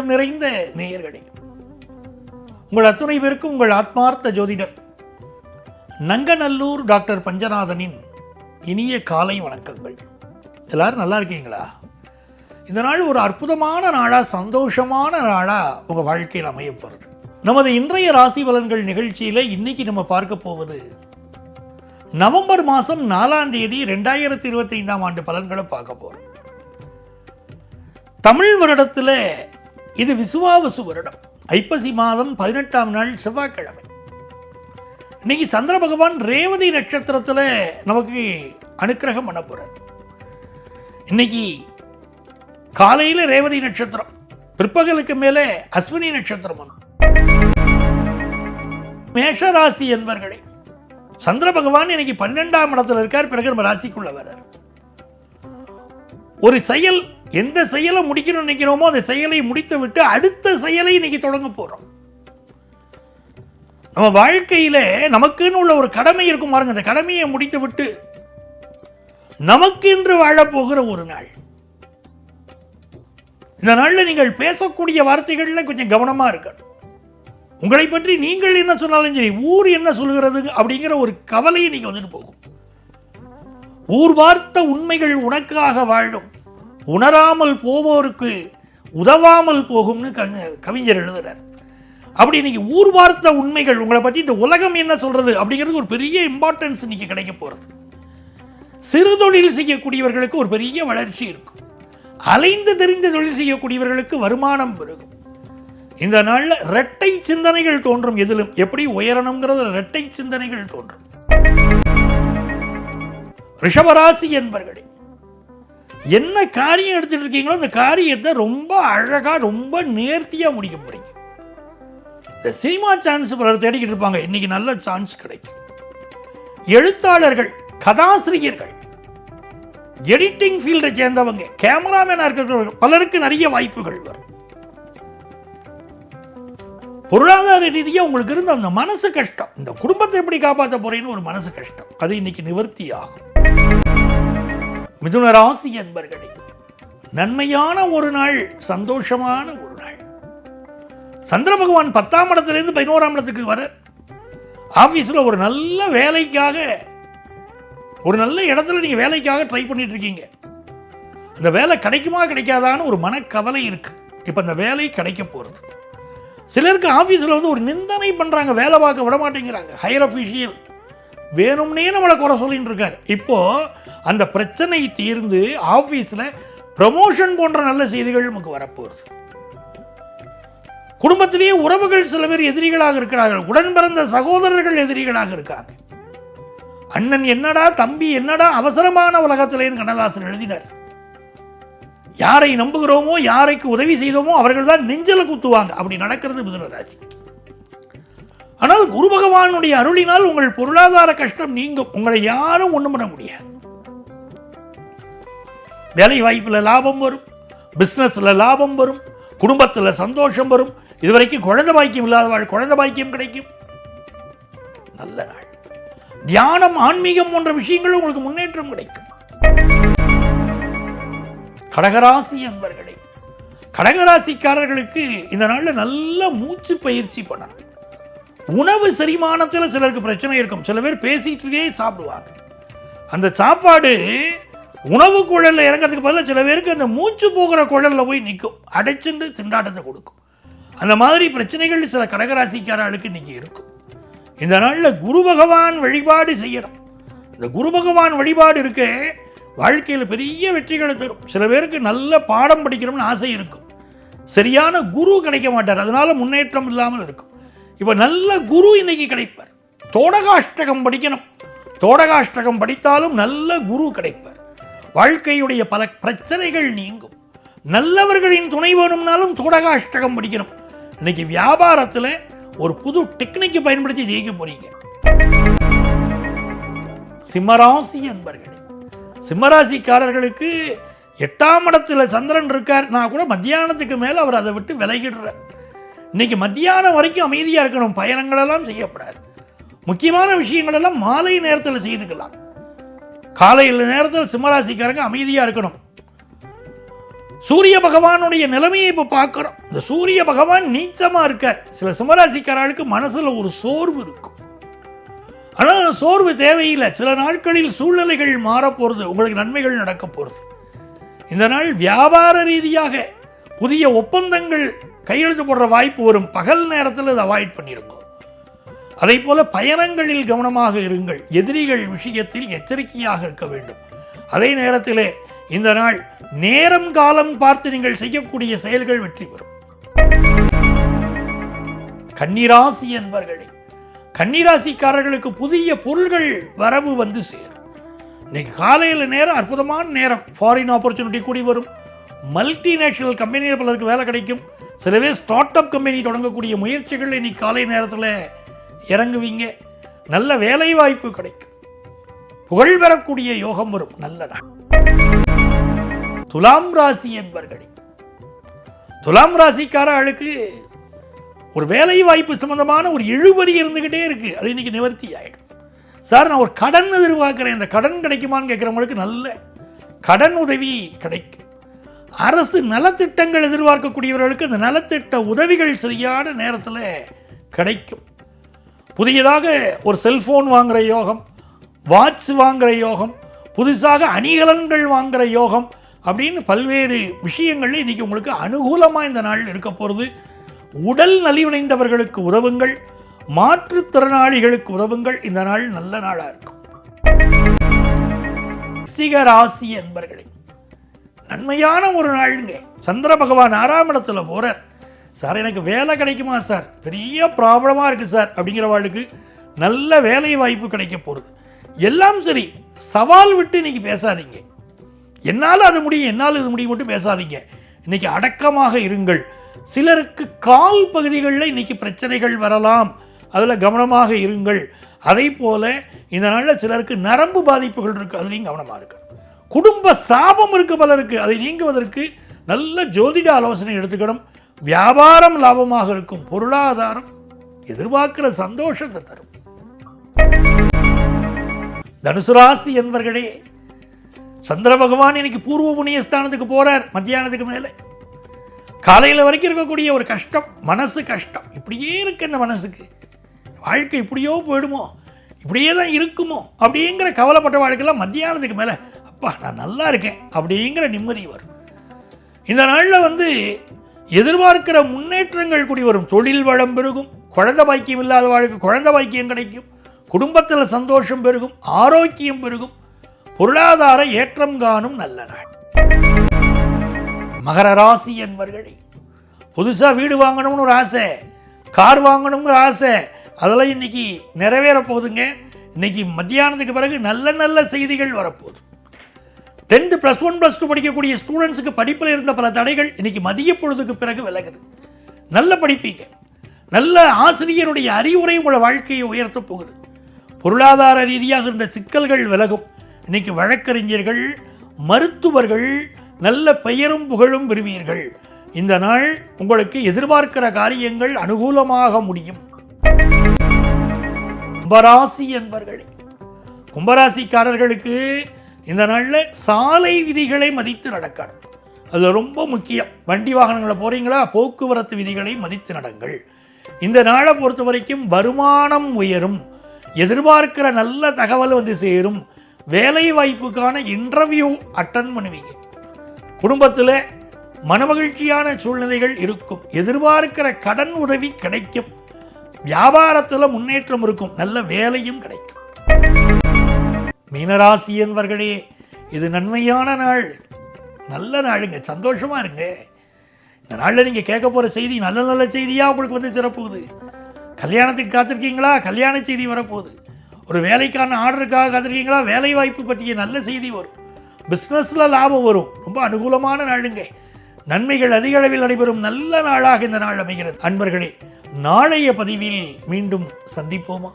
நெஞ்சம் நிறைந்த நேயர்களே, உங்கள் அத்துணை பேருக்கும் உங்கள் ஆத்மார்த்த ஜோதிடர் நங்கநல்லூர் டாக்டர் பஞ்சநாதனின் இனிய காலை வணக்கங்கள். எல்லாரும் நல்லா இருக்கீங்களா? இந்த நாள் ஒரு அற்புதமான நாளா, சந்தோஷமான நாளா உங்க வாழ்க்கையில் அமைய போகிறது. நமது இன்றைய ராசி பலன்கள் நிகழ்ச்சியில இன்னைக்கு நம்ம பார்க்க போவது நவம்பர் மாதம் 4ஆம் தேதி 2025ஆம் ஆண்டு பலன்களை பார்க்க போறோம். தமிழ் வருடத்தில் இது விசுவாவசு வருடம், ஐப்பசி மாதம் 18ஆம் நாள் செவ்வாய்க்கிழமை. இன்னைக்கு சந்திர பகவான் ரேவதி நட்சத்திரத்தில் நமக்கு அனுக்கிரகம் பண்ண போறார். இன்னைக்கு காலையில் ரேவதி நட்சத்திரம், பிற்பகலுக்கு மேலே அஸ்வினி நட்சத்திரம். மேஷராசி என்பவர்களே, சந்திர பகவான் இன்னைக்கு 12ஆம் இடத்துல இருக்கார். பிறகு நம்ம ராசிக்குள்ள வர்றார். ஒரு செயல், எந்த செயலை முடிக்கணும்னு நினைக்கிறோமோ அந்த செயலை முடித்து விட்டு அடுத்த செயலை இன்னைக்கு தொடங்க போறோம். நம்ம வாழ்க்கையில நமக்குன்னு உள்ள ஒரு கடமை இருக்கும் பாருங்க, அந்த கடமையை முடித்து விட்டு நமக்கு என்று வாழப்போகிற ஒரு நாள். இந்த நாளில் நீங்கள் பேசக்கூடிய வார்த்தைகள்ல கொஞ்சம் கவனமா இருக்கணும். உங்களை பற்றி நீங்கள் என்ன சொன்னாலும் சரி, ஊர் என்ன சொல்கிறது அப்படிங்கிற ஒரு கவலை இன்னைக்கு வந்துட்டு போகும். ஊர் வார்த்த உண்மைகள் உனக்காக வாழும், உணராமல் போவோருக்கு உதவாமல் போகும்னு கவிஞர் எழுதுறார். அப்படி இன்னைக்கு ஊர் வார்த்த உண்மைகள், உங்களை பற்றி இந்த உலகம் என்ன சொல்றது அப்படிங்கிறது ஒரு பெரிய இம்பார்ட்டன்ஸ் இன்னைக்கு கிடைக்க போறது. சிறு தொழில் செய்யக்கூடியவர்களுக்கு ஒரு பெரிய வளர்ச்சி இருக்கும். அலைந்து தெரிந்த தொழில் செய்யக்கூடியவர்களுக்கு வருமானம் பெருகும். இந்த நாளில் இரட்டை சிந்தனைகள் தோன்றும். எதிலும் எப்படி உயரணுங்கிறது இரட்டை சிந்தனைகள் தோன்றும். ரிஷபராசி என்பவர்களே, என்ன காரியம் எடுத்துட்டு இருக்கீங்களோ அந்த காரியத்தை ரொம்ப அழகா, ரொம்ப நேர்த்தியா முடிக்க போறீங்க. இந்த சினிமா சான்ஸ் பலர் தேடிக்கிட்டு இருப்பாங்க, இன்னைக்கு நல்ல சான்ஸ் கிடைக்கும். எழுத்தாளர்கள், கதாசிரியர்கள், எடிட்டிங் ஃபீல்டை சேர்ந்தவங்க, கேமராமேனா இருக்கிறவங்க பலருக்கு நிறைய வாய்ப்புகள் வரும். பொருளாதார ரீதியாக உங்களுக்கு இருந்த அந்த மனசு கஷ்டம், இந்த குடும்பத்தை எப்படி காப்பாற்ற போறேன்னு ஒரு மனசு கஷ்டம், அது இன்னைக்கு நிவர்த்தி ஆகும். மிதுன ராசி என்பவர்களே, நன்மையான ஒரு நாள், சந்தோஷமான ஒரு நாள். சந்திர பகவான் 10ஆம் இடத்திலிருந்து 11ஆம் இடத்துக்கு வர, ஆபீஸ்ல ஒரு நல்ல வேலைக்காக, ஒரு நல்ல இடத்துல நீங்க வேலைக்காக ட்ரை பண்ணிட்டு இருக்கீங்க. அந்த வேலை கிடைக்குமா கிடைக்காதான்னு ஒரு மனக்கவலை இருக்கு. இப்ப அந்த வேலை கிடைக்க போறது. சிலருக்கு ஆஃபீஸில் வந்து ஒரு நிந்தனை பண்ணுறாங்க, வேலை பார்க்க விட மாட்டேங்கிறாங்க. ஹையர் அஃபீஷியல் வேணும்னே நம்மளை குறை சொல்லிட்டு இருக்காரு. இப்போ அந்த பிரச்சனை தீர்ந்து ஆஃபீஸில் ப்ரமோஷன் போன்ற நல்ல செய்திகள் நமக்கு வரப்போகுது. குடும்பத்திலேயே உறவுகள் சில பேர் எதிரிகளாக இருக்கிறார்கள், உடன் பிறந்த சகோதரர்கள் எதிரிகளாக இருக்காங்க. அண்ணன் என்னடா, தம்பி என்னடா, அவசரமான உலகத்திலேன்னு கண்ணதாசன் எழுதினார். யாரை நம்புகிறோமோ, யாருக்கு உதவி செய்தோமோ அவர்கள் தான் நெஞ்சல குத்துவாங்க. அப்படி நடக்கிறது மிதுன ராசி. ஆனால் குரு பகவானுடைய அருளினால் உங்கள் பொருளாதார கஷ்டம் நீங்கும். உங்களை யாரும் ஒண்ணும் பண்ண முடியாது. வேலை வாய்ப்புல லாபம் வரும், பிசினஸ்ல லாபம் வரும், குடும்பத்துல சந்தோஷம் வரும். இதுவரைக்கும் குழந்தை பாக்கியம் இல்லாதவாள் குழந்தை பாக்கியம் கிடைக்கும். நல்ல நாள். தியானம், ஆன்மீகம் போன்ற விஷயங்கள் உங்களுக்கு முன்னேற்றம் கிடைக்கும். கடகராசி என்பவர்களே, கடகராசிக்காரர்களுக்கு இந்த நாளில் நல்ல மூச்சு பயிற்சி பண்ணணும். உணவு செரிமானத்தில் சிலருக்கு பிரச்சனை இருக்கும். சில பேர் பேசிக்கிட்டே சாப்பிடுவாங்க. அந்த சாப்பாடு உணவு குழலில் இறங்கிறதுக்கு பதிலாக சில பேருக்கு அந்த மூச்சு போகிற குழலில் போய் நிற்கும், அடைச்சுண்டு திண்டாட்டத்தை கொடுக்கும். அந்த மாதிரி பிரச்சனைகள் சில கடகராசிக்காரர்களுக்கு இன்னைக்கு இருக்கும். இந்த நாளில் குரு பகவான் வழிபாடு செய்யணும். இந்த குரு பகவான் வழிபாடு இருக்க வாழ்க்கையில் பெரிய வெற்றிகளை தரும். சில பேருக்கு நல்ல பாடம் படிக்கணும்னு ஆசை இருக்கும், சரியான குரு கிடைக்க மாட்டார், அதனால முன்னேற்றம் இல்லாமல் இருக்கும். இப்போ நல்ல குரு இன்னைக்கு கிடைப்பார். தோடகாஷ்டகம் படிக்கணும், தோடகாஷ்டகம் படித்தாலும் நல்ல குரு கிடைப்பார். வாழ்க்கையுடைய பல பிரச்சனைகள் நீங்கும். நல்லவர்களின் துணை வேணும்னாலும் தோடகாஷ்டகம் படிக்கணும். இன்னைக்கு வியாபாரத்தில் ஒரு புது டெக்னிக்கை பயன்படுத்தி ஜெயிக்க போறீங்க. சிம்மராசி என்பவர்களே, சிம்மராசிக்காரர்களுக்கு 8ஆம் இடத்துல சந்திரன் இருக்கார். நான் கூட மத்தியானத்துக்கு மேலே அவர் அதை விட்டு விலகிடுறார். இன்னைக்கு மத்தியானம் வரைக்கும் அமைதியாக இருக்கணும், பயணங்களெல்லாம் செய்யப்படாது. முக்கியமான விஷயங்கள் எல்லாம் மாலை நேரத்தில் செய்துக்கலாம். காலையில் நேரத்தில் சிம்மராசிக்காரங்க அமைதியாக இருக்கணும். சூரிய பகவானுடைய நிலைமையை இப்போ பார்க்குறோம். இந்த சூரிய பகவான் நீச்சமாக இருக்கார். சில சிம்மராசிக்காரர்களுக்கு மனசில் ஒரு சோர்வு இருக்கும். ஆனால் அந்த சோர்வு தேவையில்லை. சில நாட்களில் சூழ்நிலைகள் மாறப்போகிறது, உங்களுக்கு நன்மைகள் நடக்க போகிறது. இந்த நாள் வியாபார ரீதியாக புதிய ஒப்பந்தங்கள் கையெழுத்து போடுற வாய்ப்பு வரும். பகல் நேரத்தில் இதை அவாய்ட் பண்ணிருங்க. அதே போல பயணங்களில் கவனமாக இருங்கள். எதிரிகள் விஷயத்தில் எச்சரிக்கையாக இருக்க வேண்டும். அதே நேரத்திலே இந்த நாள் நேரம் காலம் பார்த்து நீங்கள் செய்யக்கூடிய செயல்கள் வெற்றி பெறும். கன்னிராசி என்பர்களே, கன்னிராசிக்காரர்களுக்கு புதிய பொருள்கள் வரவு வந்து சேரும். இன்னைக்கு காலையில் நேரம் அற்புதமான நேரம். ஃபாரின் ஆப்பர்ச்சுனிட்டி கூடி வரும். மல்டிநேஷனல் கம்பெனியில் பலருக்கு வேலை கிடைக்கும். சில பேர் ஸ்டார்ட் அப் கம்பெனி தொடங்கக்கூடிய முயற்சிகள் இன்னைக்கு காலை நேரத்தில் இறங்குவீங்க. நல்ல வேலை வாய்ப்பு கிடைக்கும். புகழ் பெறக்கூடிய யோகம் வரும். நல்ல நாள். துலாம் ராசி என்பர்களே, துலாம் ராசிக்காரர்களுக்கு ஒரு வேலை வாய்ப்பு சம்பந்தமான ஒரு இழுபறி இருந்துகிட்டே இருக்கு. அது இன்னைக்கு நிவர்த்தி ஆயிடும். சார், நான் ஒரு கடன் எதிர்பார்க்கிறேன், இந்த கடன் கிடைக்குமான்னு கேட்குறவங்களுக்கு நல்ல கடன் உதவி கிடைக்கும். அரசு நலத்திட்டங்கள் எதிர்பார்க்கக்கூடியவர்களுக்கு அந்த நலத்திட்ட உதவிகள் சரியான நேரத்தில் கிடைக்கும். புதியதாக ஒரு செல்போன் வாங்குகிற யோகம், வாட்ச் வாங்குகிற யோகம், புதுசாக அணிகலன்கள் வாங்குகிற யோகம் அப்படின்னு பல்வேறு விஷயங்கள் இன்றைக்கி உங்களுக்கு அனுகூலமாக இந்த நாள் இருக்க போகிறது. உடல் நலிவடைந்தவர்களுக்கு உதவுங்கள், மாற்றுத்திறனாளிகளுக்கு உதவுங்கள். இந்த நாள் நல்ல நாளாக இருக்கும். சிகராசி என்பர்களே, நன்மையான ஒரு நாளுங்க. சந்திர பகவான் 6ஆம் இடத்துல போகிறார். சார், எனக்கு வேலை கிடைக்குமா சார், பெரிய ப்ராப்ளமாக இருக்குது சார் அப்படிங்கிறவாளுக்கு நல்ல வேலை வாய்ப்பு கிடைக்க போகிறது. எல்லாம் சரி, சவால் விட்டு இன்றைக்கி பேசாதீங்க. என்னால் அது முடியும், என்னால் இது முடியும் மட்டும் பேசாதீங்க. இன்றைக்கி அடக்கமாக இருங்கள். சிலருக்கு கால் பகுதிகளில் இன்றைக்கி பிரச்சனைகள் வரலாம், அதில் கவனமாக இருங்கள். அதே போல் இந்த நாளில் சிலருக்கு நரம்பு பாதிப்புகள் இருக்குது, அதுலேயும் கவனமாக இருக்கு. குடும்ப சாபம் இருக்குது பலருக்கு, அதை நீங்குவதற்கு நல்ல ஜோதிட ஆலோசனை எடுத்துக்கணும். வியாபாரம் லாபமாக இருக்கும். பொருளாதாரம் எதிர்பார்க்கிற சந்தோஷத்தை தரும். தனுசு ராசி என்பர்களே, சந்திர பகவான் இன்னைக்கு பூர்வ புண்ணிய ஸ்தானத்துக்கு போறார். மத்தியானத்துக்கு மேலே காலையில் வரைக்கும் இருக்கக்கூடிய ஒரு கஷ்டம், மனசு கஷ்டம் இப்படியே இருக்கு. இந்த மனசுக்கு வாழ்க்கை இப்படியோ போயிடுமோ, இப்படியே தான் இருக்குமோ அப்படிங்கிற கவலைப்பட்ட வாழ்க்கையெல்லாம் மத்தியானத்துக்கு மேலே அப்பா நான் நல்லா இருக்கேன் அப்படிங்கிற நிம்மதி வரும். இந்த நாளில் எதிர்பார்க்கிற முன்னேற்றங்கள் கூடி வரும். தொழில் வளம் பெருகும். குழந்தை பாக்கியம் இல்லாத வாழ்க்கை குழந்தை பாக்கியம் கிடைக்கும். குடும்பத்தில் சந்தோஷம் பெருகும், ஆரோக்கியம் பெருகும், பொருளாதார ஏற்றம் காணும் நல்ல நாள். மகர ராசி என்பர்களே, புதுசாக வீடு வாங்கணும்னு ஒரு ஆசை, கார் வாங்கணுங்கிற ஆசை, அதெல்லாம் இன்னைக்கு நிறைவேற போகுதுங்க. இன்னைக்கு மத்தியானத்துக்கு பிறகு நல்ல நல்ல செய்திகள் வரப்போகுது. 10th +1 +2 படிக்கக்கூடிய ஸ்டூடெண்ட்ஸுக்கு படிப்பில் இருந்த பல தடைகள் இன்னைக்கு மதிய பொழுதுக்கு பிறகு விலகுது. நல்ல படிப்பீங்க. நல்ல ஆசிரியருடைய அறிவுரை உங்களை வாழ்க்கையை உயர்த்த போகுது. பொருளாதார ரீதியாக இருந்த சிக்கல்கள் விலகும். இன்னைக்கு வழக்கறிஞர்கள், மருத்துவர்கள் நல்ல பெயரும் புகழும் பெறுவீர்கள். இந்த நாள் உங்களுக்கு எதிர்பார்க்கிற காரியங்கள் அனுகூலமாக முடியும். கும்பராசி என்பர்களே, கும்பராசிக்காரர்களுக்கு இந்த நாளில் சாலை விதிகளை மதித்து நடக்கணும். அது ரொம்ப முக்கியம். வண்டி வாகனங்களை போகிறீங்களா, போக்குவரத்து விதிகளை மதித்து நடங்கள். இந்த நாளை பொறுத்த வரைக்கும் வருமானம் உயரும். எதிர்பார்க்கிற நல்ல தகவல் சேரும். வேலை வாய்ப்புக்கான இன்டர்வியூ அட்டன் பண்ணுவீங்க. குடும்பத்தில் மனமகிழ்ச்சியான சூழ்நிலைகள் இருக்கும். எதிர்பார்க்கிற கடன் உதவி கிடைக்கும். வியாபாரத்தில் முன்னேற்றம் இருக்கும். நல்ல வேலையும் கிடைக்கும். மீனராசி என்பர்களே, இது நன்மையான நாள், நல்ல நாளுங்க. சந்தோஷமா இருங்க. இந்த நாளில் நீங்கள் கேட்க போகிற செய்தி நல்ல நல்ல செய்தியாக உங்களுக்கு சிறப்புகுது. கல்யாணத்துக்கு காத்திருக்கீங்களா, கல்யாண செய்தி வரப்போகுது. ஒரு வேலைக்கான ஆர்டருக்காக காத்திருக்கீங்களா, வேலை வாய்ப்பு பற்றிய நல்ல செய்தி வரும். பிஸ்னஸில் லாபம் வரும். ரொம்ப அனுகூலமான நாளுங்க. நன்மைகள் அதிக அளவில் நடைபெறும் நல்ல நாளாக இந்த நாள் அமைகிறது. அன்பர்களே, நாளைய பதிவில் மீண்டும் சந்திப்போமா?